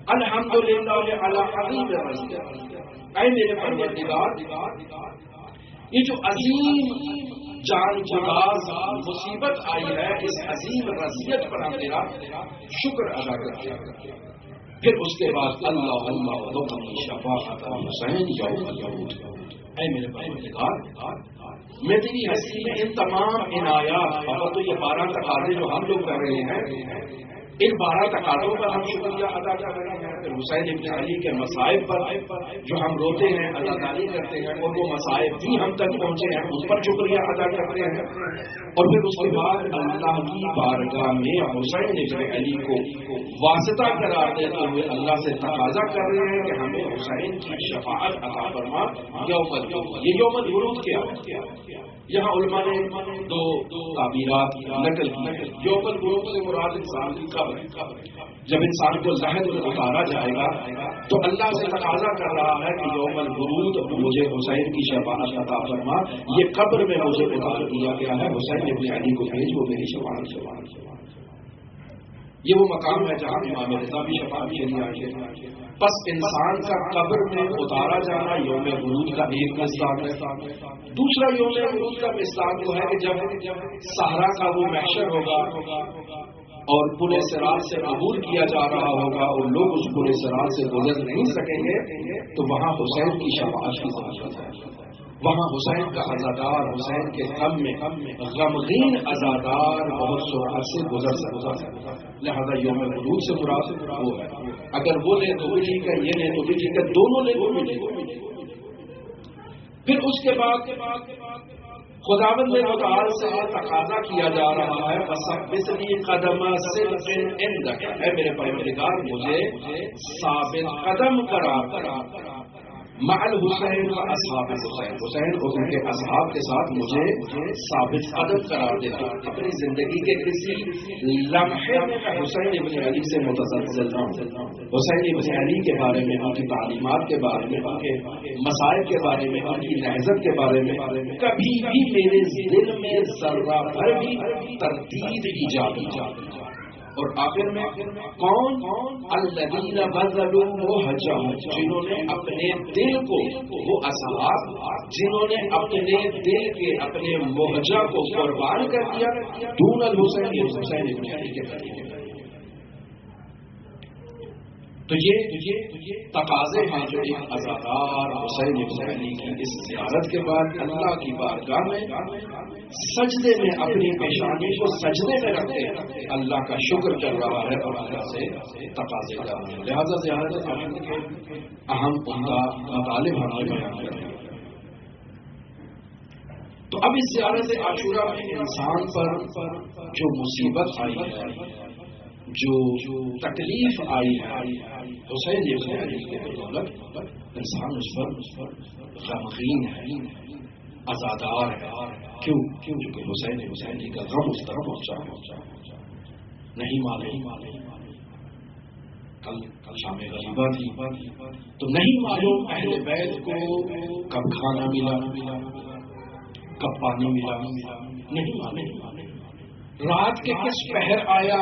الحمدللہ علی عظیم رزق، اے میرے پروردگار یہ جو عظیم جان گداز مصیبت آئی ہے، اس عظیم رزیت پر ہم تیرا شکر ادا کرتے ہیں۔ پھر اس کے بعد اللہ اللہ شفاعت حسین یوم العود، اے میرے پروردگار میں تیری ہستی میں ان تمام عنایات، اور تو یہ 12 تقاضے جو ہم لوگ کر رہے ہیں، ان 12 تقاضوں پر ہم شکریہ ادا کر رہے ہیں۔ پھر حسین ابن علی کے مصائب پر جو ہم روتے ہیں، اداکاری کرتے ہیں، اور وہ مصائب بھی ہم تک پہنچے ہیں، ان پر شکریہ ادا کرتے ہیں۔ اور پھر اس کے بعد اللہ کی بارگاہ میں حسین ابن علی کو واسطہ قرار دیتے ہوئے اللہ سے تقاضا کر رہے ہیں کہ ہمیں حسین کی شفاعت عطا فرما یوم الورود۔ یہ یوم الورود کیا؟ یہاں علماء نے دو تعبیرات نقل کی۔ یوم الورود سے مراد انسان کی قبر، جب انسان کو لحد میں اتارا جائے گا تو اللہ سے تقاضا کر رہا ہے کہ یوم الورود مجھے حسین کی شفاعت عطا فرما، یہ قبر میں مجھے اتار دیا گیا ہے، حسین ابن علی کو بھیج، وہ میری شفاعت۔ یہ وہ مقام ہے جہاں امام رضا بھی شفاعت کے لیے آئے۔ پس انسان کا قبر میں اتارا جانا یوم ورود کا ایک مصداق ہے۔ دوسرا یوم ورود کا مصداق وہ ہے کہ جب صحرا کا وہ محشر ہوگا اور پورے صراط سے عبور کیا جا رہا ہوگا اور لوگ اس پورے صراط سے گزر نہیں سکیں گے، تو وہاں حسین کی شفاعت کی ضرورت ہے۔ وہاں حسین کا عزادار حسین کے غم میں غمگین عزادار بہت سرعت سے گزر سکتا ہے۔ لہذا یوم ورود سے مراد وہ ہے، اگر وہ لے تو بھی ٹھیک ہے، یہ لے تو بھی ٹھیک ہے، دونوں لے تو بھی ٹھیک ہے۔ پھر اس کے بعد خداوند متعال سے تقاضا کیا جا رہا ہے فَثَبِّتْنِی قَدَمَ صِدْقٍ عِندَکَ، اے میرے پروردگار مجھے ثابت قدم قرار مع الحسین و اصحاب حسین، حسین اور ان کے اصحاب کے ساتھ مجھے ثابت قدم قرار دینا۔ اپنی زندگی کے کسی لمحے میں حسین ابن علی سے متزلزل نہ ہوں، حسین ابن علی کے بارے میں، ان کی تعلیمات کے بارے میں، ان کے مسائل کے بارے میں، ان کی نہضت کے بارے میں کبھی بھی میرے دل میں ذرہ بھر بھی تردید ایجاد نہ ہو۔ اور آخر میں کون؟ الذین بذلوا وحجہم، جنہوں نے اپنے دل کو، وہ اصحاب جنہوں نے اپنے دل کے اپنے مہجہ کو قربان کر دیا دون الحسین، حسین ابن علی کے طریقے۔ تو یہ تقاضے ہیں جو ایک عزادار حسین ابن علی کی اس زیارت کے بعد اللہ کی بارگاہ میں سجدے میں اپنی پیشانی کو سجدے میں رکھتے ہیں، اللہ کا شکر کر رہا ہے اور اللہ سے تقاضے کر رہا ہے. لہذا زیارت عاشورہ کے اہم عمدہ مطالب ہم نے بیان کر رہے ہیں. تو اب اس زیارت عاشورہ میں انسان پر جو مصیبت آئی ہے، جو تکلیف آئی ہے حسین ابن علی کے بدولت، انسان اس پر غمگین ہے، عزادار ہے. کیوں؟ کیونکہ حسین ابن علی کا غم اس طرح پہنچا نہیں معلوم. کل شام غریبہ تھی تو نہیں معلوم اہل بیت کو کب کھانا ملا، کب پانی ملا، نہیں معلوم. رات کے کس پہر آیا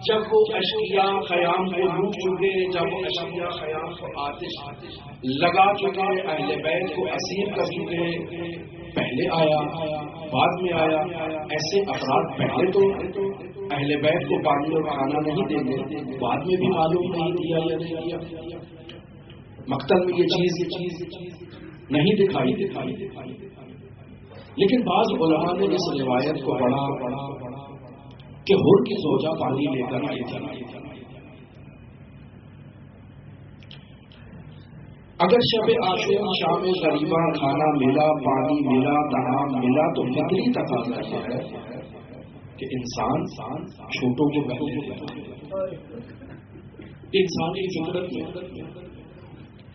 جب وہ اشقیاء خیام کو لوٹ چکے، جب وہ اشقیاء خیام کو آتش لگا چکے، اہل بیت کو اسیر کر چکے. پہلے آیا، بعد میں آیا. ایسے افراد پہلے تو اہل بیت کو پانی اور کھانا نہیں دیں گے، بعد میں بھی معلوم نہیں دیا یا نہیں دیا. مقتل میں یہ چیز نہیں دکھائی. لیکن بعض علماء نے اس روایت کو پڑھا کہ ہور کی زوجہ پانی لے کر آئی تھی. اگر شب عاشورہ شام غریبہ کھانا ملا، پانی ملا، طعام ملا، تو فطری تقاضا یہ ہے کہ انسان چھوٹوں کو پہلے دیتا ہے. انسانی فطرت میں.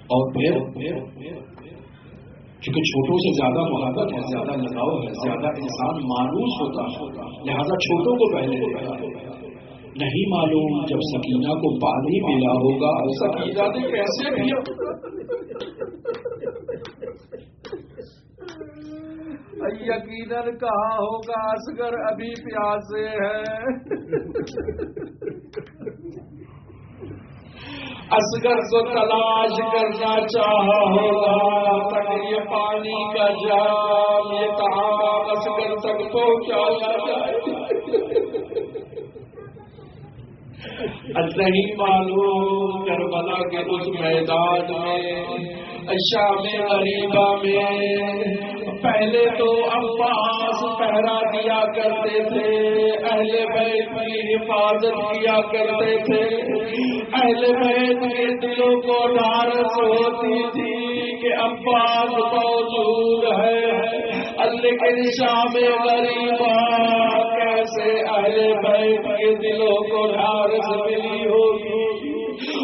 اور پھر چونکہ چھوٹوں سے زیادہ محبت ہے، زیادہ لگاؤ ہے، زیادہ انسان مانوس ہوتا ہے، لہذا چھوٹوں کو پہلے دیتا ہے. نہیں معلوم جب سکینہ کو پانی ملا ہوگا، سکینہ نے کیسے پیا. یقیناً کہا ہوگا اصغر ابھی پیاسے ہیں. اصغر کو تلاش کرنا چاہا ہوگا تک یہ پانی کا جام، یہ طعام اصغر تک پہنچایا جائے. نہیں معلوم کربلا کے اس میدان میں، شام غریبہ میں پہلے تو عباس پہرا دیا کرتے تھے، اہل بیت کی حفاظت کیا کرتے تھے. اہل بیت کے دلوں کو ڈھارس ہوتی تھی کہ عباس موجود ہے، لیکن شام غریبہ کیسے اہل بیت کے دلوں کو ڈھارس ملی ہوگی.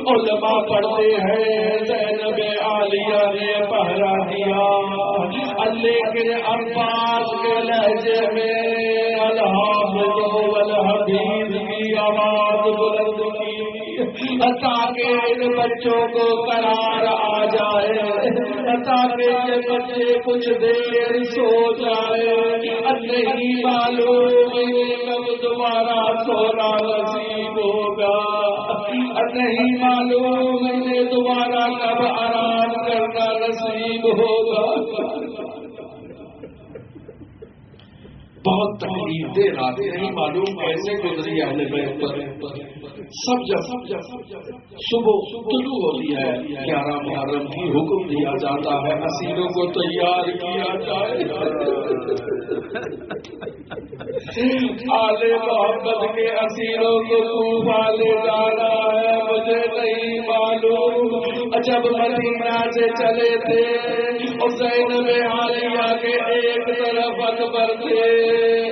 علماء پڑھتے ہیں زینب عالیہ نے پہرا دیا، لیکن عباس کے لہجے میں الحافظ والحدیث کی آواز بلند کی تاکہ ان بچوں کو قرار آ جائے، تاکہ یہ بچے کچھ دیر سو جائے. نہیں معلوم کب دوبارہ سونا نصیب ہوگا، نہیں معلوم انہیں دوبارہ کب آرام کرنا نصیب ہوگا. بہت تکلیف دہ رات، نہیں معلوم کیسے گزری اہل بیت پر. سب جب صبح طلوع ہوتی ہے 11 محرم کی، حکم دیا جاتا ہے اسیروں کو تیار کیا جائے. آل محمد کے اسیروں کو کوفہ لے جانا ہے. مجھے نہیں معلوم جب مدینہ سے چلے تھے اور زینب عالیہ کے ایک طرف اکبر تھے،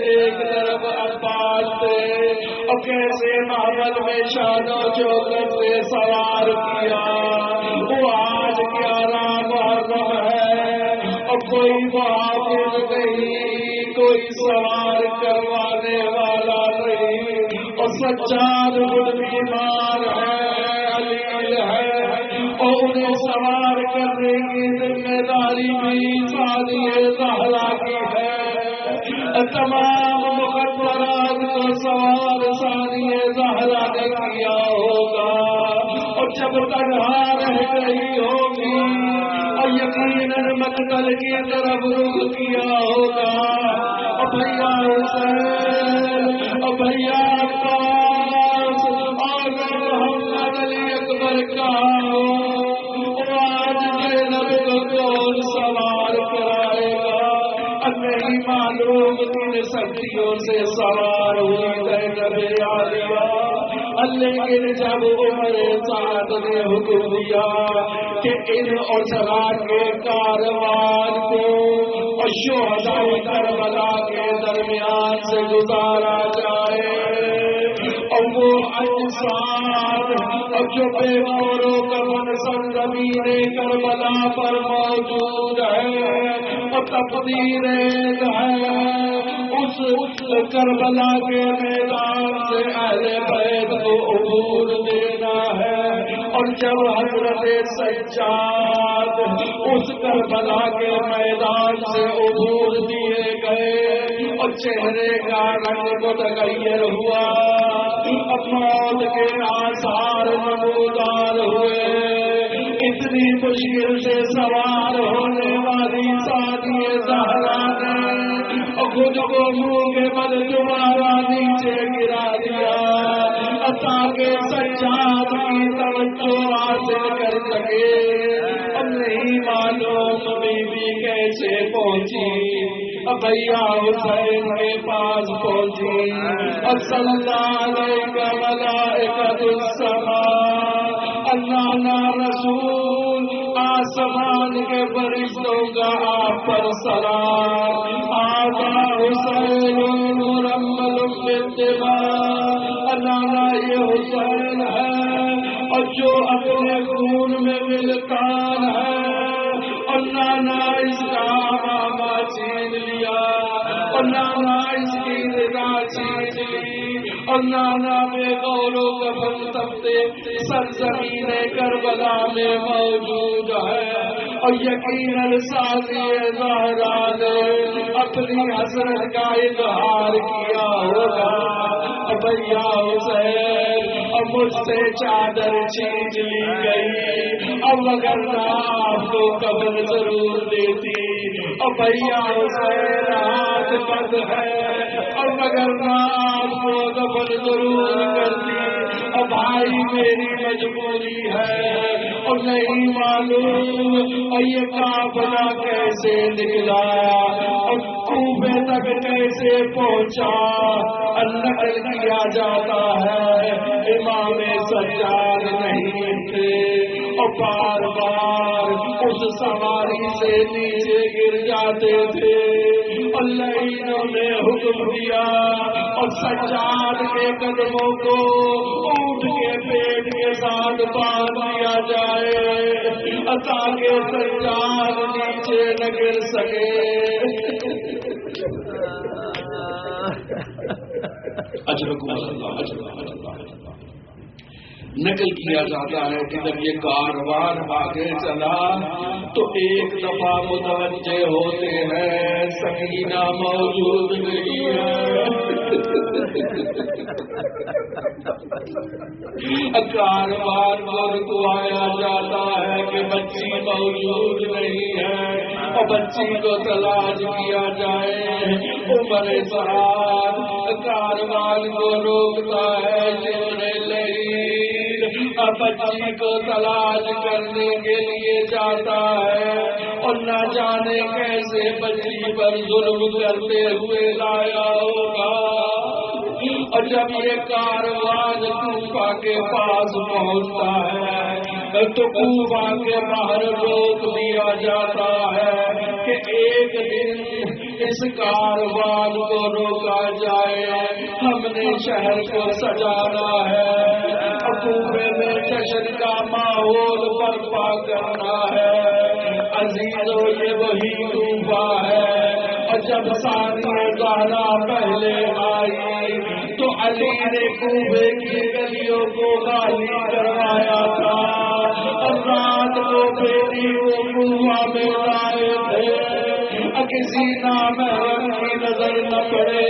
ایک طرف عباس تھے، اور کیسے محمد میں شان و شوکت سے سوار کیا. وہ آج 11 محرم ہے اور کوئی محافظ نہیں، کوئی سوار کروانے والا نہیں، اور سجاد خود بیمار ہے، علیل ہے، اور انہیں سوار کرنے کی ذمہ داری بھی ثانیہ زہرا کی ہے. تمام مقدرات کو سوار ثانیہ زہرا نے کیا ہوگا، اور جب تنہا رہ گئی ہوگی اور یقیناً مقتل کی طرف رخ کیا ہوگا. اور بھیا حسین اور بھیا عباس اور محمد علی نہیں معلوم کن سختیوں سے سوار ہوئی عالیہ، لیکن جب عمر سعد نے حکم دیا کہ ان اسرا کے کاروان کو شہداء کربلا کے درمیان سے گزارا جائے، اور وہ انصار اور جو بے مور و کفن سرزمین کربلا پر موجود ہے اور تقدیر ہے، اس کربلا کے میدان سے اہل بیت کو عبور دینا ہے۔ اور جب حضرت سجاد اس کربلا کے میدان سے عبور دیے گئے اور چہرے کا رنگ متغیر ہوا، موت کے آثار نمودار ہوئے، اتنی مشکل سے سوار ہونے والی سادی زہرا نے خود کو منہ کے بل دوبارہ نیچے گرا دیا تاکہ سجاد کی توجہ حاصل کر سکے۔ اب نہیں معلوم بی بی کیسے پہنچی، بھیا حسین کے پاس پہنچی، صلی اللہ علیہ ملائکۃ السماء، اللہ رسول آسمان کے فرشتوں کا آپ پر سلام، آقا حسین مرمل بالدماء، اللہ یہ حسین ہے اور جو اپنے خون میں ملکان ہے، اور نانا اس کا امامہ چھین لیا، اور نانا اس کی رضا چھین لی، اور نانا بے غور و کفن تپتے سرزمین کربلا میں موجود ہے، اور یقیناً سازی زہرا نے اپنی حسرت کا اظہار کیا ہوگا، بھیا حسین اب مجھ سے چادر چھین لی گئی، اب اگر نہ آپ کو قبر ضرور دیتی، اور بھیا حسین ہاتھ بند ہے، اور مگر نہ آپ کو قبر ضرور کرتی، اور بھائی میری مجبوری ہے، اور نہیں معلوم اور یہ قافلہ کیسے نکلا اور کوفے تک کیسے پہنچا، نقل کیا جاتا ہے امام سجاد نہیں تھے، اور بار بار اس سواری سے نیچے گر جاتے تھے، اللہ نے حکم دیا اور سجاد کے قدموں کو اونٹ کے پیٹ کے ساتھ باندھ دیا جائے تاکہ سجاد نیچے نہ گر سکے۔ نقل کیا جاتا ہے کہ جب یہ کاروان آگے چلا تو ایک دفعہ متوجہ ہوتے ہیں سکینہ موجود نہیں ہے، کاروان کو رکوایا جاتا ہے کہ بچی موجود نہیں ہے اور بچی کو تلاش کیا جائے۔ عمر سعد کاروان کو روکتا ہے، بچی کو تلاش کرنے کے لیے جاتا ہے اور نہ جانے کیسے بچی پر ظلم کرتے ہوئے لایا ہوگا، اور جب یہ کاروان کوفہ کے پاس پہنچتا ہے تو کوفہ کے باہر روک دیا جاتا ہے کہ ایک دن اس کاروان کو روکا جائے، ہم نے شہر کو سجانا ہے، کوفے میں جشن کا ماحول برپا کرنا ہے، عزیزو یہ وہی کوفہ ہے۔ اور جب ثانیہ زہرا پہلے آئی تو علی نے کوفے کی گلیوں کو خالی کروایا تھا اور رات کو بیٹی کو کوفہ میں لائے تھے کسی نامحرم کی نظر نہ پڑے۔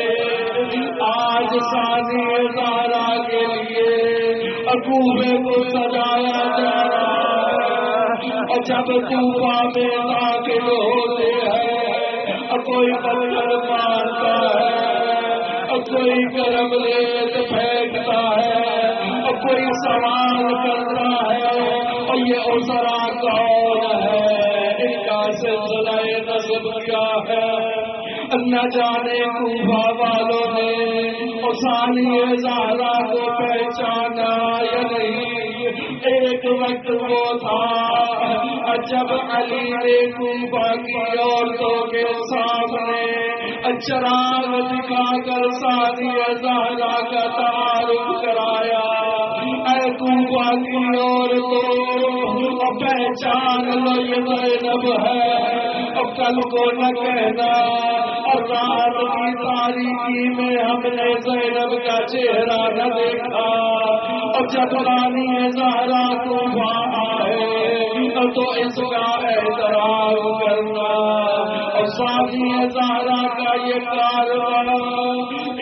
آج ثانیہ زہرا کے لیے کوفے کو سجایا جا رہا ہے، اور جب کوفہ میں داخل ہوتے ہیں کوئی پتھر مارتا ہے اور کوئی گرم ریت پھینکتا ہے اور کوئی سوال کرتا ہے اور یہ اسرا کون ہے، ان کا سلسلہ نسب کیا ہے، نہ جانے کوفہ والوں نے ثانی زہرا کو پہچانا یا نہیں۔ ایک وقت وہ تھا جب علی نے کوفہ کی عورتوں کے سامنے چراغ دکھا کر ثانی زہرا کا تعارف کرایا۔ اے کوفہ کی عورتوں پہچان لو یہ زینب ہے، کل کو نہ کہنا اور رات کی تاریکی میں ہم نے زینب کا چہرہ نہ دیکھا، اور جب رانی زہرا کوفہ آئے تو اس کا احترام کرنا۔ اور ثانی زہرا کا یہ کارواں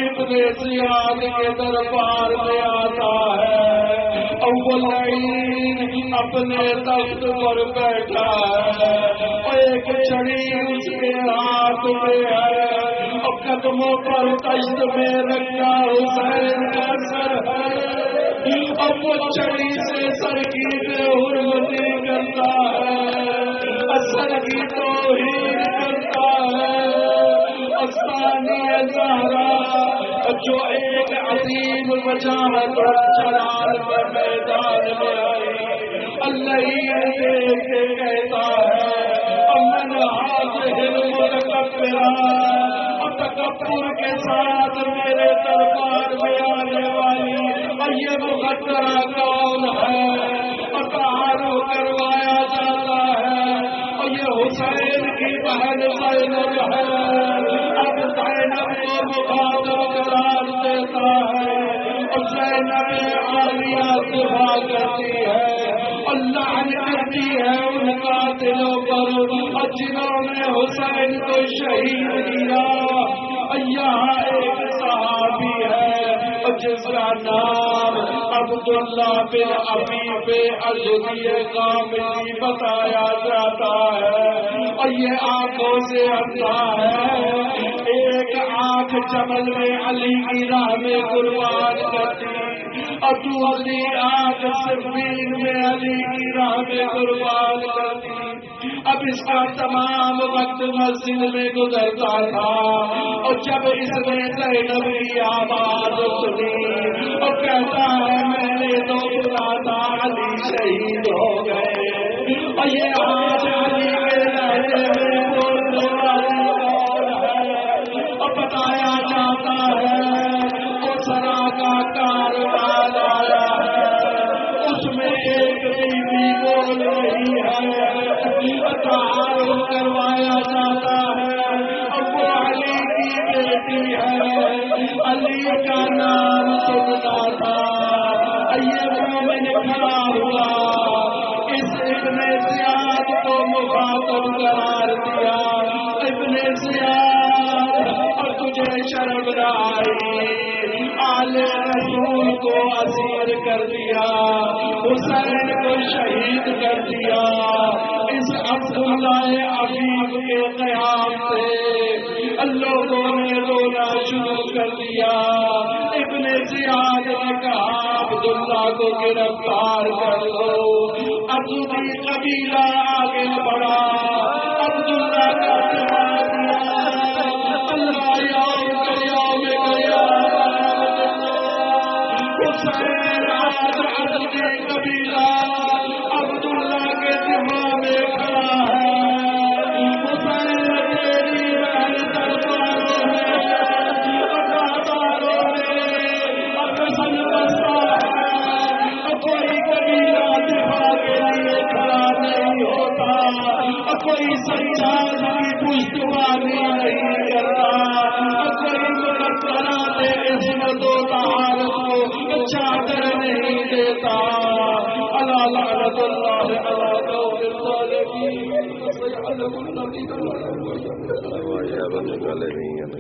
ابن زیاد کے دربار میں آتا ہے، اول عین اپنے تخت پر بیٹھا ہے اور ایک چھڑی اس کے ہاتھ میں ہے اور قدموں پر تشت میں رکھا حسین کا سر ہے، اور وہ چھڑی سے سر کی بے حرمتی کرتا ہے، سر کی توہین کرتا ہے۔ ثانی زہرا جو ایک عظیم وجاہت اور جلال کے میدان میں آئی، اللہ دیکھ کے کہتا ہے امن حاضر متکبرا، تکبر کے ساتھ میرے دربار میں آنے والی اور یہ مقدرہ کون ہے، اور تعارف کروایا جاتا ہے اور یہ حسین کی بہن زینب ہے۔ اب زینب کو مخاطب قرار دیتا ہے اور زینب عالیہ دفاع کرتی ہے اور لعن کرتی ہے ان قاتلوں پر اور جنہوں نے حسین کو شہید کیا۔ یہاں ایک صحابی ہے جس کا نام عبداللہ بن عفیف ازدی غامدی بتایا جاتا ہے اور یہ آنکھوں سے اندھا ہے، ایک آنکھ جبل میں علی کی راہ میں قربان کرتی اور دوسری آنکھ صفین میں علی کی راہ میں قربان کرتی۔ اب اس کا تمام وقت مسجد میں گزرتا تھا اور جب اس نے زینب کی آواز سنی اور کہتا ہے میں نے تو سنا تھا علی شہید ہو گئے، اور یہ آج علی کے لہجے میں بولنے والی کون ہے، اور بتایا جاتا ہے اسرا کا کاروان آیا ہے، اس میں ایک بیوی بول رہی ہے، تعارف کروایا جاتا ہے اور وہ علی کی بیٹی ہے، علی کا نام سنتا تھا۔ یہ مومن کھڑا ہوا اس ابن زیاد کو مخاطب قرار دیا، ابن زیاد اور تجھے شرم نہ آئی، آل رسول کو اسیر کر دیا، حسین کو شہید کر دیا۔ اس عبداللہ عفیف کے قیام سے لوگوں نے رونا شروع کر دیا۔ ابن زیاد نے کہا عبداللہ کو گرفتار کر دو، ازدی قبیلہ آگے بڑھا، عبداللہ کا دماغ دیا، اللہ یوم گیا حسین آج ازدی قبیلہ عبداللہ کے دماغ میں کھڑا ہے، حسین تیری بہن درباروں میں بازاروں میں قسم بستا ہے، کوئی قبیلہ دفاع کے لیے کھڑا نہیں ہوتا، کوئی سچائی کی پشتوانی نہیں کرتا، کوئی مقدرات عصمت و طہارت کو چادر نہیں دیتا۔ الا لعنت اللہ علی قوم الظالمین۔